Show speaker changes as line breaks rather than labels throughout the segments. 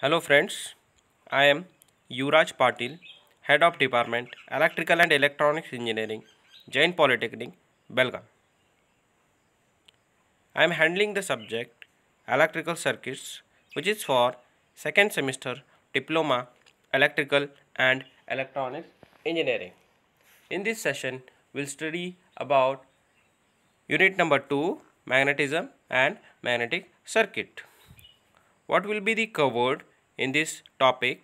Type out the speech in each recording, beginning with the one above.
Hello friends, I am Yuvraj Patil, Head of Department Electrical and Electronics Engineering, Jain Polytechnic, Belgaum. I am handling the subject Electrical Circuits, which is for second semester Diploma Electrical and Electronics Engineering. In this session, we'll study about unit number 2, magnetism and magnetic circuit. What will be the covered in this topic?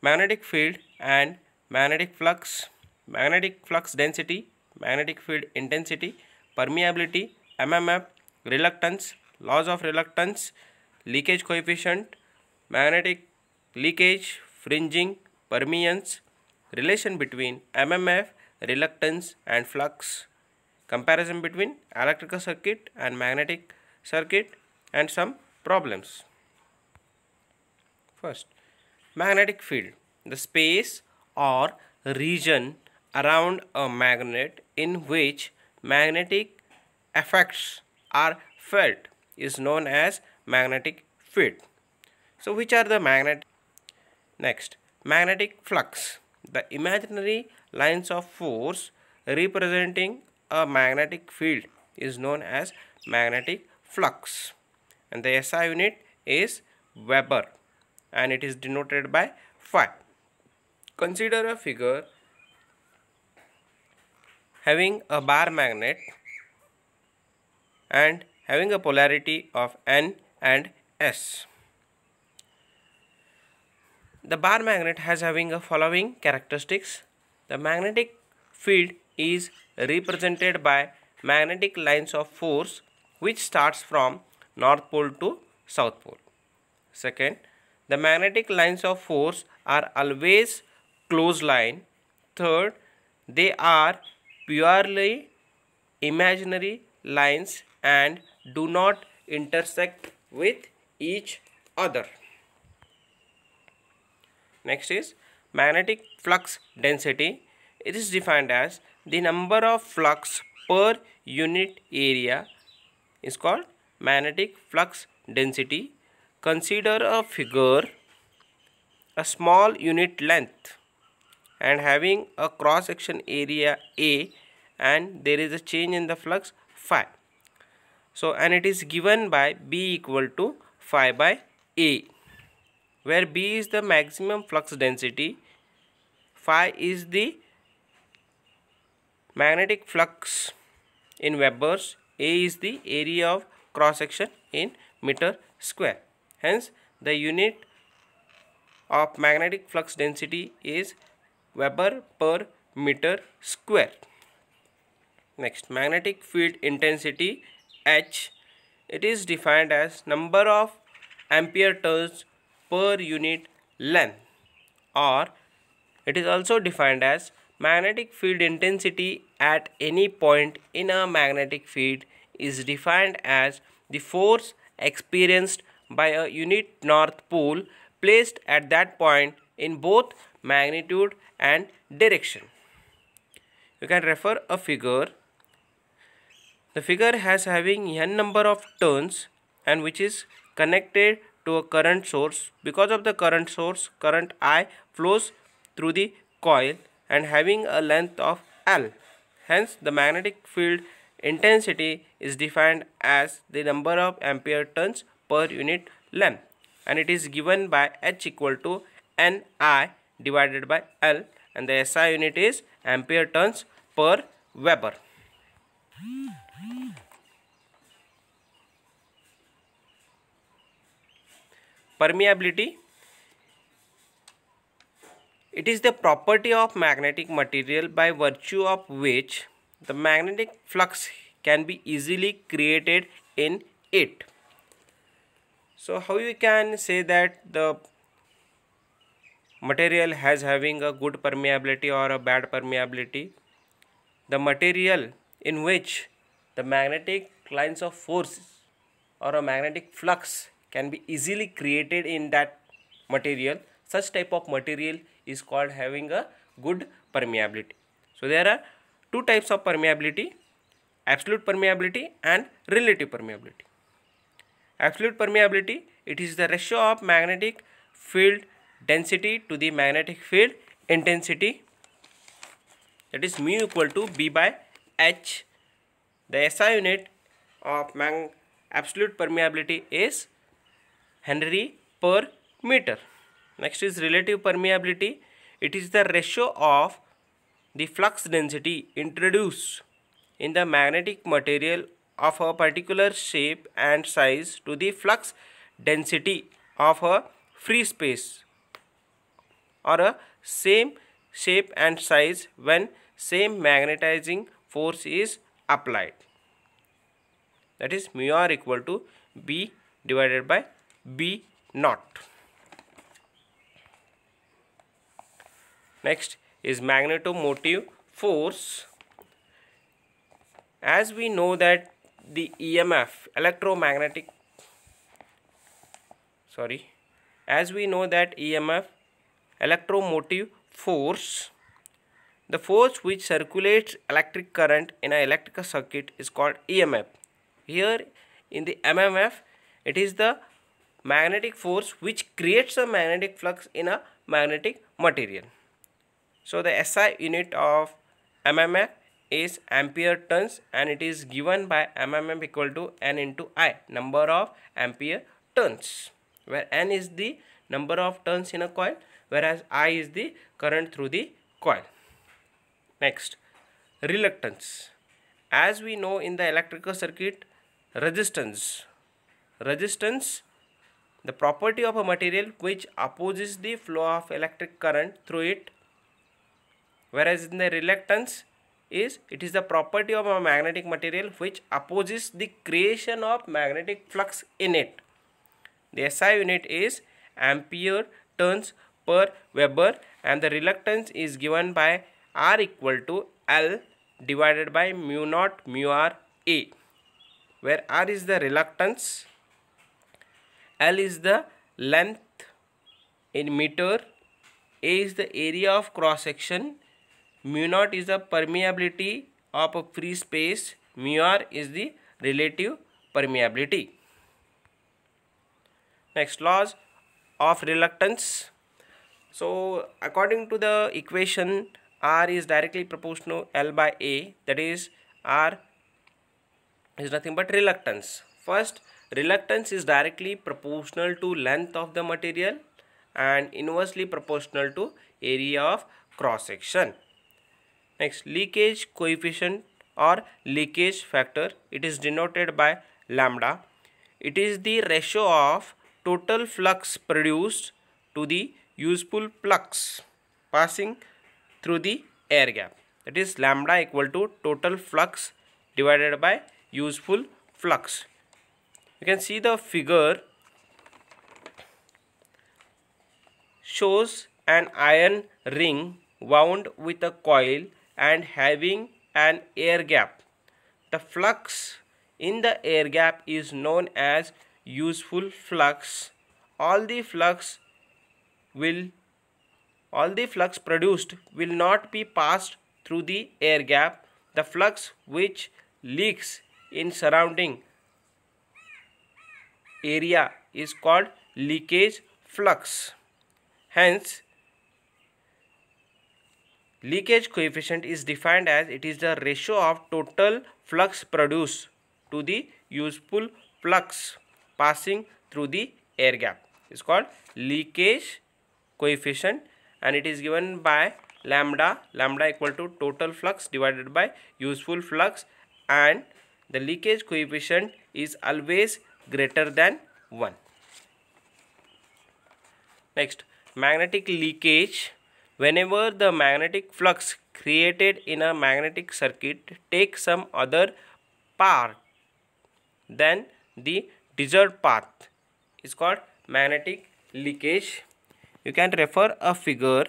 Magnetic field and magnetic flux density, magnetic field intensity, permeability, MMF, reluctance, laws of reluctance, leakage coefficient, magnetic leakage, fringing, permeance, relation between MMF, reluctance and flux, comparison between electrical circuit and magnetic circuit, and some problems. First, magnetic field, the space or region around a magnet in which magnetic effects are felt is known as magnetic field. So which are the magnet? Next, magnetic flux, the imaginary lines of force representing a magnetic field is known as magnetic flux, and the SI unit is Weber and it is denoted by phi. Consider a figure having a bar magnet and having a polarity of N and S. The bar magnet has having a following characteristics. The magnetic field is represented by magnetic lines of force which starts from North Pole to South Pole. Second, the magnetic lines of force are always closed line. Third, they are purely imaginary lines and do not intersect with each other. Next is magnetic flux density. It is defined as the number of flux per unit area is called magnetic flux density. Consider a figure, a small unit length and having a cross section area A, and there is a change in the flux phi. So and it is given by B equal to phi by A, where B is the maximum flux density, phi is the magnetic flux in Webers, A is the area of cross section in meter square. Hence the unit of magnetic flux density is Weber per meter square. Next, magnetic field intensity H. It is defined as number of ampere turns per unit length, or it is also defined as magnetic field intensity at any point in a magnetic field is defined as the force experienced by a unit north pole placed at that point in both magnitude and direction. You can refer a figure. The figure has having n number of turns and which is connected to a current source. Because of the current source, current I flows through the coil and having a length of L. Hence the magnetic field intensity is defined as the number of ampere turns per unit length, and it is given by H equal to Ni divided by L, and the SI unit is ampere turns per Weber. Permeability. It is the property of magnetic material by virtue of which the magnetic flux can be easily created in it. So how you can say that the material has having a good permeability or a bad permeability? The material in which the magnetic lines of force or a magnetic flux can be easily created in that material, such type of material is called having a good permeability. So there are two types of permeability: absolute permeability and relative permeability. Absolute permeability, it is the ratio of magnetic field density to the magnetic field intensity, that is mu equal to B by H. The SI unit of absolute permeability is Henry per meter. Next is relative permeability. It is the ratio of the flux density introduced in the magnetic material of a particular shape and size to the flux density of a free space or a same shape and size when same magnetizing force is applied. That is mu r equal to B divided by B naught. Next is magnetomotive force. As we know that the EMF electromotive force, the force which circulates electric current in an electrical circuit is called EMF. Here in the MMF, it is the magnetic force which creates a magnetic flux in a magnetic material. So the SI unit of MMF is ampere turns, and it is given by MMF equal to N into I, number of ampere turns, where N is the number of turns in a coil, whereas I is the current through the coil. Next, reluctance. As we know in the electrical circuit, resistance, the property of a material which opposes the flow of electric current through it, whereas in the reluctance it is the property of a magnetic material which opposes the creation of magnetic flux in it. The SI unit is ampere turns per Weber, and the reluctance is given by R equal to L divided by mu naught mu r A, where R is the reluctance, L is the length in meter, A is the area of cross section, mu naught is the permeability of a free space, mu r is the relative permeability. Next, laws of reluctance. So according to the equation, R is directly proportional L by A, that is R is nothing but reluctance. First, reluctance is directly proportional to length of the material and inversely proportional to area of cross section. Next, leakage coefficient or leakage factor, it is denoted by lambda. It is the ratio of total flux produced to the useful flux passing through the air gap. That is lambda equal to total flux divided by useful flux. You can see the figure shows an iron ring wound with a coil and having an air gap. The flux in the air gap is known as useful flux. All the flux produced will not be passed through the air gap. The flux which leaks in surrounding area is called leakage flux. Hence, leakage coefficient is defined as it is the ratio of total flux produced to the useful flux passing through the air gap. It's called leakage coefficient, and it is given by lambda equal to total flux divided by useful flux, and the leakage coefficient is always greater than 1. Next, magnetic leakage. Whenever the magnetic flux created in a magnetic circuit takes some other path than the desired path is called magnetic leakage. You can refer a figure.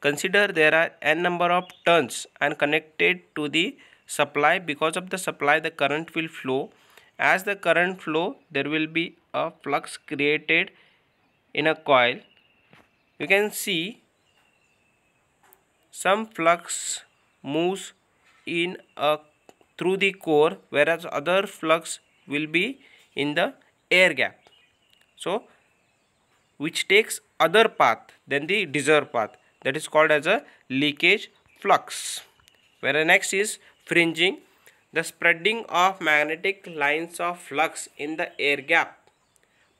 Consider there are n number of turns and connected to the supply. Because of the supply, the current will flow. As the current flow, there will be a flux created in a coil. You can see some flux moves in a through the core, whereas other flux will be in the air gap. So which takes other path than the desired path, that is called as a leakage flux. Whereas next is fringing, the spreading of magnetic lines of flux in the air gap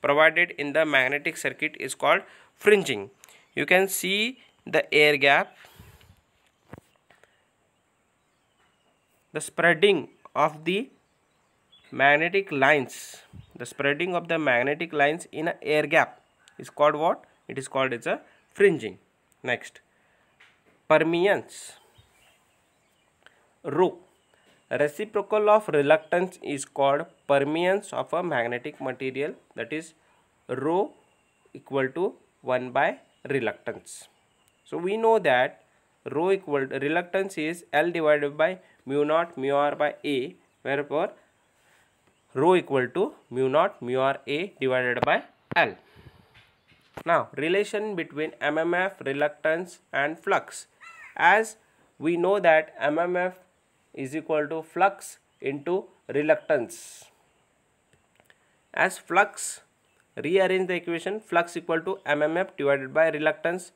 provided in the magnetic circuit is called fringing. You can see the air gap, the spreading of the magnetic lines, in an air gap is called what? It is called as a fringing. Next, permeance. Rho, reciprocal of reluctance is called permeance of a magnetic material, that is rho equal to 1 by reluctance. So we know that rho equal to reluctance is L divided by mu naught mu r by A, wherefore rho equal to mu naught mu r A divided by L. Now relation between MMF, reluctance and flux. As we know that MMF is equal to flux into reluctance. As flux, rearrange the equation, flux equal to MMF divided by reluctance.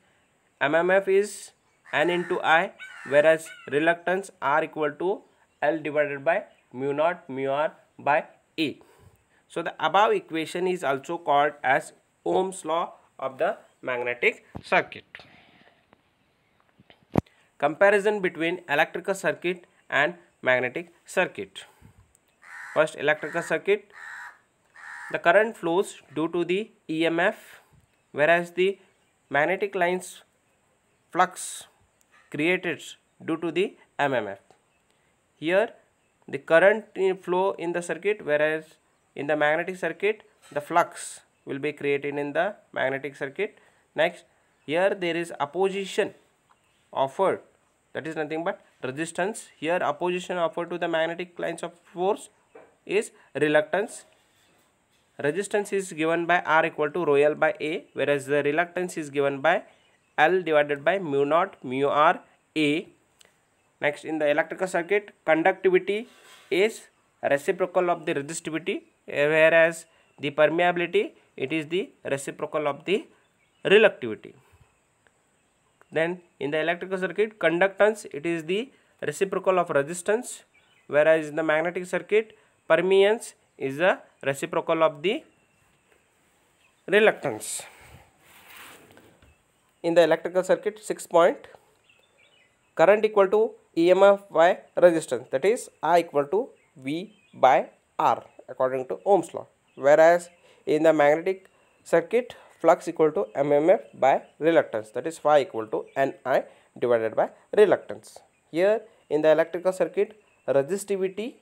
MMF is N into I, whereas reluctance R equal to L divided by mu naught mu r by A. So the above equation is also called as Ohm's law of the magnetic circuit. Comparison between electrical circuit and magnetic circuit. First, electrical circuit. The current flows due to the EMF, whereas the magnetic lines flux created due to the MMF. Here the current flow in the circuit, whereas in the magnetic circuit the flux will be created in the magnetic circuit. Next, here there is opposition offered, that is nothing but resistance. Here opposition offered to the magnetic lines of force is reluctance. Resistance is given by R equal to rho L by A, whereas the reluctance is given by L divided by mu naught mu R A. Next, in the electrical circuit, conductivity is reciprocal of the resistivity, whereas the permeability, it is the reciprocal of the reluctivity. Then in the electrical circuit, conductance, it is the reciprocal of resistance, whereas in the magnetic circuit, permeance is the reciprocal of the reluctance. In the electrical circuit, 6 point, current equal to EMF by resistance, that is I equal to V by R according to Ohm's law, whereas in the magnetic circuit, flux equal to MMF by reluctance, that is phi equal to Ni divided by reluctance. Here in the electrical circuit, resistivity,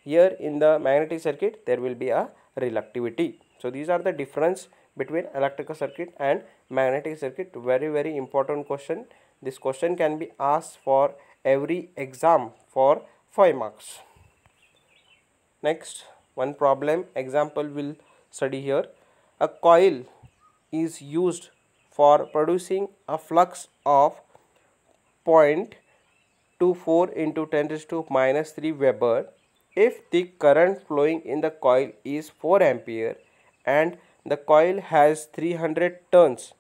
here in the magnetic circuit there will be a reluctivity. So these are the difference between electrical circuit and magnetic circuit. Very important question. This question can be asked for every exam for 5 marks. Next, one problem example will study here. A coil is used for producing a flux of 0.24 into 10 raised to minus 3 Weber. If the current flowing in the coil is 4 ampere and the coil has 300 turns,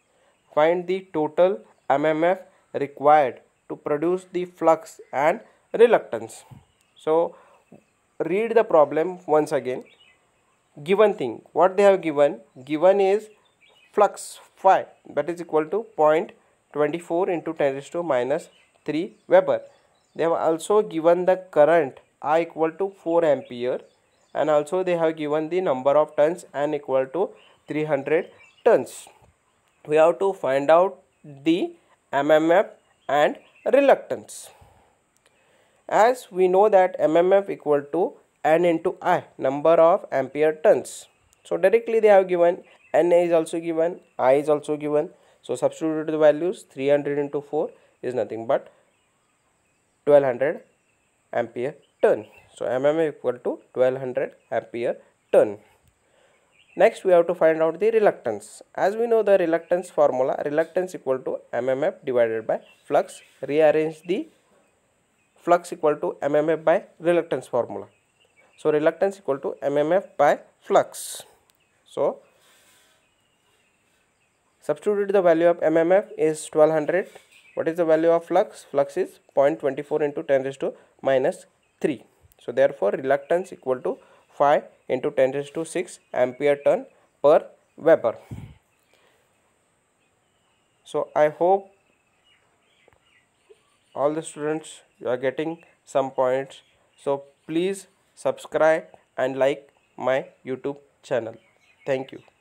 find the total MMF required to produce the flux and reluctance. So read the problem once again. Given thing, what they have given is flux phi, that is equal to 0.24 into 10 raised to minus 3 Weber. They have also given the current I equal to 4 ampere, and also they have given the number of turns N equal to 300 turns. We have to find out the MMF and reluctance. As we know that MMF equal to N into I, number of ampere turns. So directly they have given N is also given, I is also given. So substitute the values. 300 into 4 is nothing but 1200 ampere turn. So MMF equal to 1200 ampere turn. Next, we have to find out the reluctance. As we know the reluctance formula, reluctance equal to MMF divided by flux. Rearrange the flux equal to mmf by reluctance formula. So reluctance equal to mmf by flux. So substitute the value of mmf is 1200. What is the value of flux? Flux is 0.24 into 10 raised to minus 3. So therefore reluctance equal to 5 into 10 raised to 6 ampere turn per Weber. So I hope all the students, you are getting some points. So please subscribe and like my YouTube channel. Thank you.